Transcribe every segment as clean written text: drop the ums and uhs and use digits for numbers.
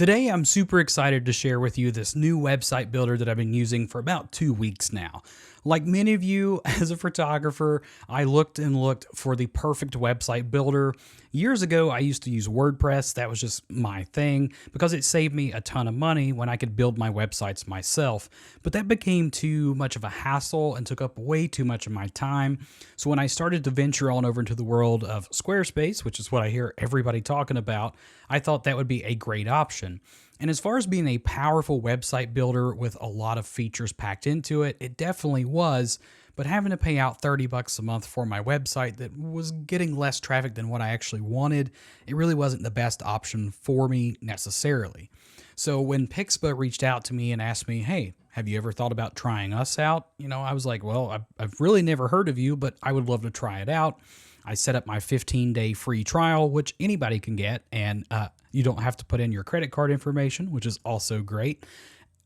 Today, I'm super excited to share with you this new website builder that I've been using for about 2 weeks now. Like many of you, as a photographer, I looked and looked for the perfect website builder. Years ago, I used to use WordPress. That was just my thing because it saved me a ton of money when I could build my websites myself. But that became too much of a hassle and took up way too much of my time. So when I started to venture on over into the world of Squarespace, which is what I hear everybody talking about, I thought that would be a great option. And as far as being a powerful website builder with a lot of features packed into it, it definitely was. But having to pay out $30 a month for my website that was getting less traffic than what I actually wanted, it really wasn't the best option for me necessarily. So when PickSpa reached out to me and asked me, hey, have you ever thought about trying us out? I was like, well, I've really never heard of you, but I would love to try it out. I set up my 15-day free trial, which anybody can get, and you don't have to put in your credit card information, which is also great.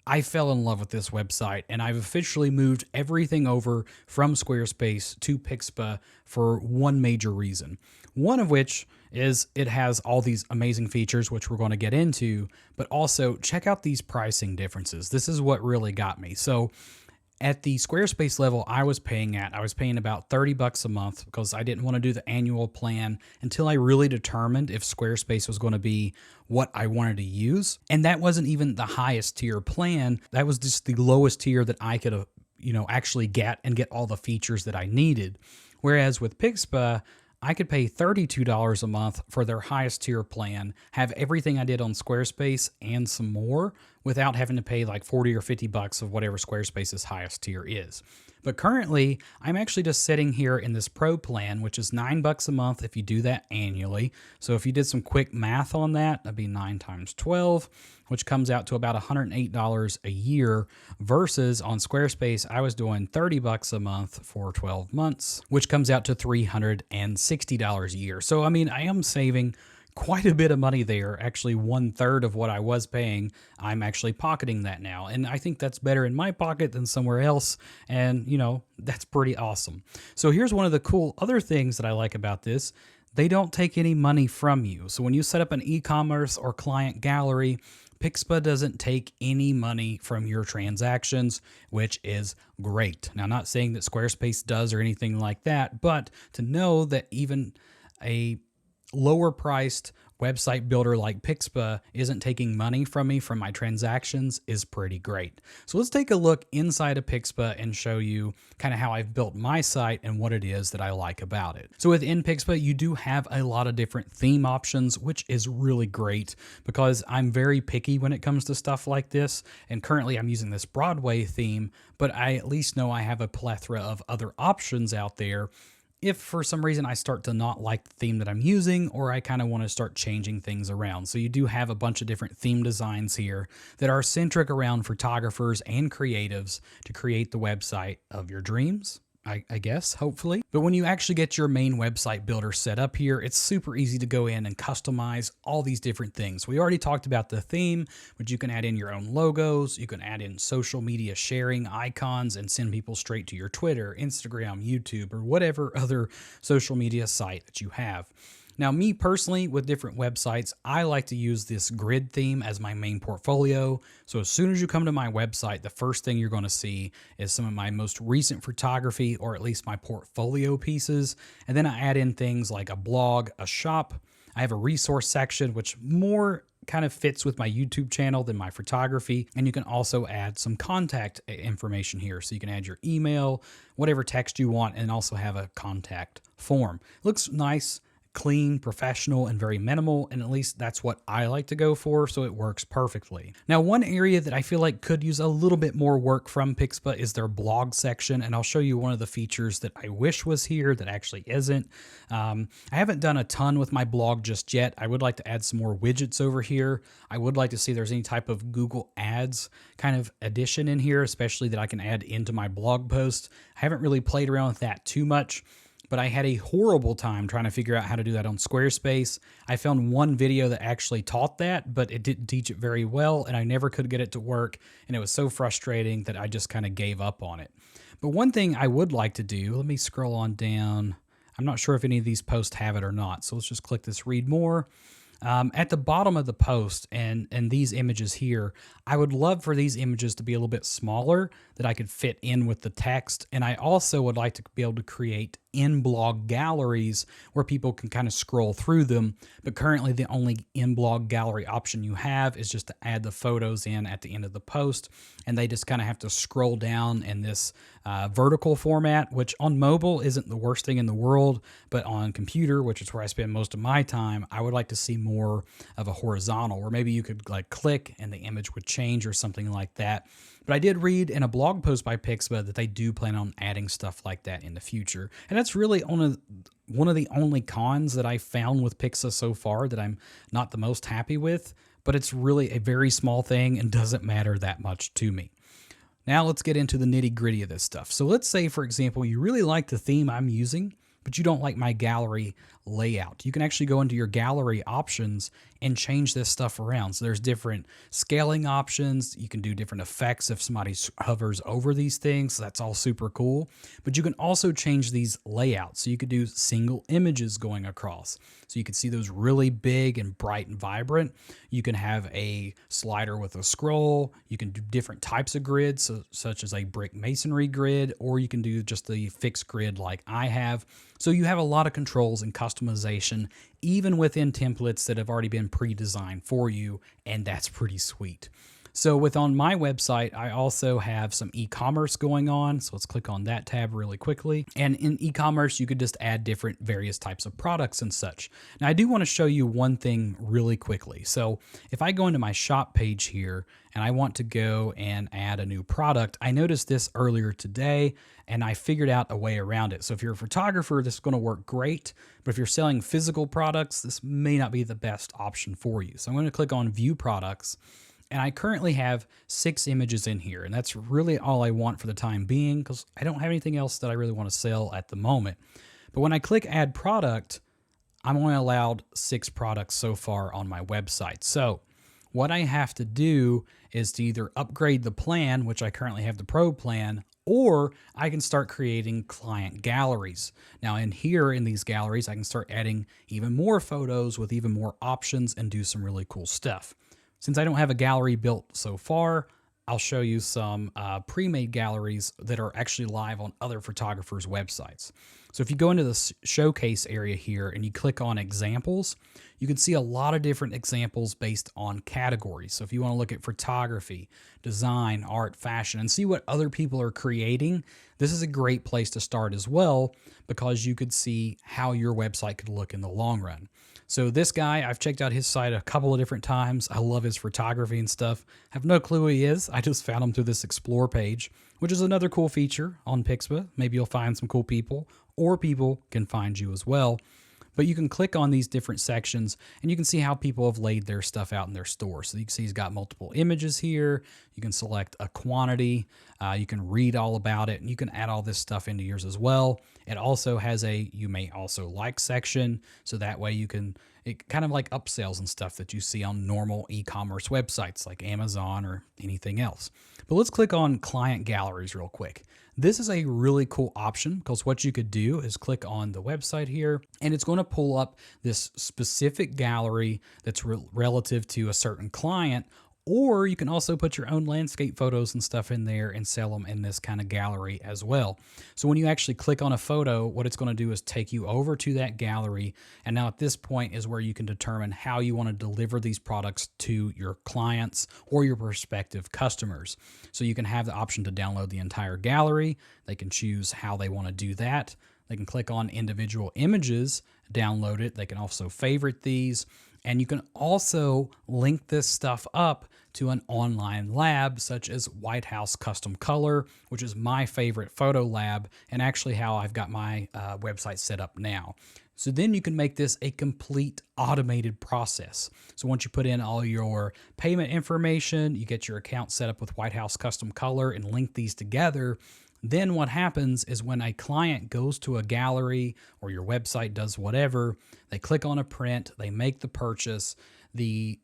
I fell in love with this website, and I've officially moved everything over from Squarespace to PickSpa for one major reason. One of which is it has all these amazing features, which we're going to get into, but also check out these pricing differences. This is what really got me. So at the Squarespace level I was paying about $30 a month because I didn't want to do the annual plan until I really determined if Squarespace was going to be what I wanted to use. And that wasn't even the highest tier plan. That was just the lowest tier that I could, actually get and get all the features that I needed. Whereas with PickSpa, I could pay $32 a month for their highest tier plan, have everything I did on Squarespace and some more without having to pay like 40 or 50 bucks of whatever Squarespace's highest tier is. But currently, I'm actually just sitting here in this Pro plan, which is $9 a month if you do that annually. So if you did some quick math on that, that'd be 9 times 12, which comes out to about $108 a year versus on Squarespace, I was doing $30 a month for 12 months, which comes out to $360 a year. So, I am saving quite a bit of money there. Actually, 1/3 of what I was paying, I'm actually pocketing that now. And I think that's better in my pocket than somewhere else. And, that's pretty awesome. So here's one of the cool other things that I like about this. They don't take any money from you. So when you set up an e-commerce or client gallery, PickSpa doesn't take any money from your transactions, which is great. Now, I'm not saying that Squarespace does or anything like that, but to know that even a lower priced website builder like PickSpa isn't taking money from me from my transactions is pretty great. So let's take a look inside of PickSpa and show you kind of how I've built my site and what it is that I like about it. So within PickSpa, you do have a lot of different theme options, which is really great because I'm very picky when it comes to stuff like this. And currently I'm using this Broadway theme, but I at least know I have a plethora of other options out there if for some reason I start to not like the theme that I'm using, or I kind of want to start changing things around. So you do have a bunch of different theme designs here that are centric around photographers and creatives to create the website of your dreams, I guess, hopefully. But when you actually get your main website builder set up here, it's super easy to go in and customize all these different things. We already talked about the theme, but you can add in your own logos. You can add in social media sharing icons and send people straight to your Twitter, Instagram, YouTube, or whatever other social media site that you have. Now, me personally, with different websites, I like to use this grid theme as my main portfolio. So as soon as you come to my website, the first thing you're going to see is some of my most recent photography, or at least my portfolio pieces. And then I add in things like a blog, a shop. I have a resource section, which more kind of fits with my YouTube channel than my photography. And you can also add some contact information here. So you can add your email, whatever text you want, and also have a contact form. Looks nice, clean, professional, and very minimal, and at least that's what I like to go for, so it works perfectly. Now, one area that I feel like could use a little bit more work from PickSpa is their blog section, and I'll show you one of the features that I wish was here that actually isn't. I haven't done a ton with my blog just yet. I would like to add some more widgets over here. I would like to see if there's any type of Google Ads kind of addition in here, especially that I can add into my blog post. I haven't really played around with that too much, but I had a horrible time trying to figure out how to do that on Squarespace. I found one video that actually taught that, but it didn't teach it very well, and I never could get it to work, and it was so frustrating that I just kind of gave up on it. But one thing I would like to do, let me scroll on down. I'm not sure if any of these posts have it or not, so let's just click this read more. At the bottom of the post and these images here, I would love for these images to be a little bit smaller that I could fit in with the text. And I also would like to be able to create in-blog galleries where people can kind of scroll through them. But currently the only in-blog gallery option you have is just to add the photos in at the end of the post. And they just kind of have to scroll down in this vertical format, which on mobile isn't the worst thing in the world, but on computer, which is where I spend most of my time, I would like to see more of a horizontal, where maybe you could like click and the image would change or something like that. But I did read in a blog post by PickSpa that they do plan on adding stuff like that in the future. And that's really one of the only cons that I found with PickSpa so far that I'm not the most happy with, but it's really a very small thing and doesn't matter that much to me. Now let's get into the nitty gritty of this stuff. So let's say, for example, you really like the theme I'm using, but you don't like my gallery layout. You can actually go into your gallery options and change this stuff around. So there's different scaling options. You can do different effects if somebody hovers over these things. So that's all super cool. But you can also change these layouts. So you could do single images going across. So you can see those really big and bright and vibrant. You can have a slider with a scroll. You can do different types of grids, such as a brick masonry grid, or you can do just the fixed grid like I have. So you have a lot of controls and customization, even within templates that have already been pre-designed for you, and that's pretty sweet. So on my website, I also have some e-commerce going on. So let's click on that tab really quickly. And in e-commerce, you could just add different various types of products and such. Now I do want to show you one thing really quickly. So if I go into my shop page here and I want to go and add a new product, I noticed this earlier today and I figured out a way around it. So if you're a photographer, this is going to work great. But if you're selling physical products, this may not be the best option for you. So I'm going to click on View Products. And I currently have 6 images in here, and that's really all I want for the time being because I don't have anything else that I really want to sell at the moment. But when I click Add Product, I'm only allowed 6 products so far on my website. So what I have to do is to either upgrade the plan, which I currently have the Pro plan, or I can start creating client galleries. Now in here in these galleries, I can start adding even more photos with even more options and do some really cool stuff. Since I don't have a gallery built so far, I'll show you some pre-made galleries that are actually live on other photographers' websites. So if you go into the showcase area here and you click on examples, you can see a lot of different examples based on categories. So if you want to look at photography, design, art, fashion, and see what other people are creating, this is a great place to start as well because you could see how your website could look in the long run. So this guy, I've checked out his site a couple of different times. I love his photography and stuff. I have no clue who he is. I just found him through this explore page, which is another cool feature on PickSpa. Maybe you'll find some cool people, or people can find you as well. But you can click on these different sections and you can see how people have laid their stuff out in their store. So you can see he's got multiple images here. You can select a quantity. You can read all about it and you can add all this stuff into yours as well. It also has a you may also like section. So that way it kind of like upsells and stuff that you see on normal e-commerce websites like Amazon or anything else. But let's click on client galleries real quick. This is a really cool option because what you could do is click on the website here and it's going to pull up this specific gallery that's relative to a certain client, or you can also put your own landscape photos and stuff in there and sell them in this kind of gallery as well. So when you actually click on a photo, what it's going to do is take you over to that gallery. And now at this point is where you can determine how you want to deliver these products to your clients or your prospective customers. So you can have the option to download the entire gallery. They can choose how they want to do that. They can click on individual images, download it. They can also favorite these. And you can also link this stuff up to an online lab such as White House Custom Color, which is my favorite photo lab and actually how I've got my website set up now. So then you can make this a complete automated process. So once you put in all your payment information, you get your account set up with White House Custom Color and link these together. Then what happens is when a client goes to a gallery or your website does whatever, they click on a print, they make the purchase, the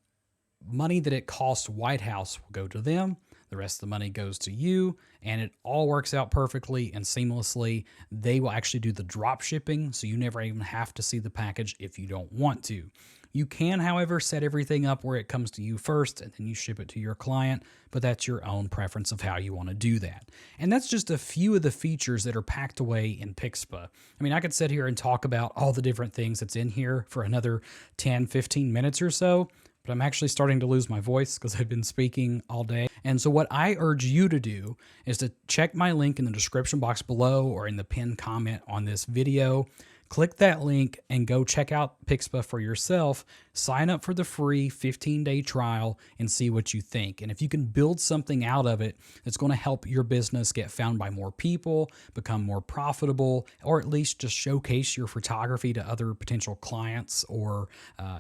money that it costs White House will go to them, the rest of the money goes to you, and it all works out perfectly and seamlessly. They will actually do the drop shipping, so you never even have to see the package if you don't want to. You can, however, set everything up where it comes to you first and then you ship it to your client, but that's your own preference of how you want to do that. And that's just a few of the features that are packed away in PickSpa. I mean, I could sit here and talk about all the different things that's in here for another 10, 15 minutes or so, but I'm actually starting to lose my voice because I've been speaking all day. And so what I urge you to do is to check my link in the description box below or in the pinned comment on this video. Click that link and go check out PickSpa for yourself. Sign up for the free 15-day trial and see what you think. And if you can build something out of it that's going to help your business get found by more people, become more profitable, or at least just showcase your photography to other potential clients or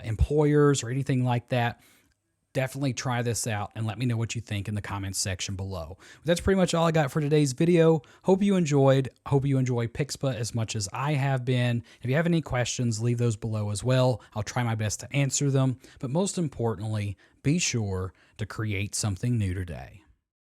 employers or anything like that, definitely try this out and let me know what you think in the comments section below. That's pretty much all I got for today's video. Hope you enjoyed. Hope you enjoy PickSpa as much as I have been. If you have any questions, leave those below as well. I'll try my best to answer them. But most importantly, be sure to create something new today.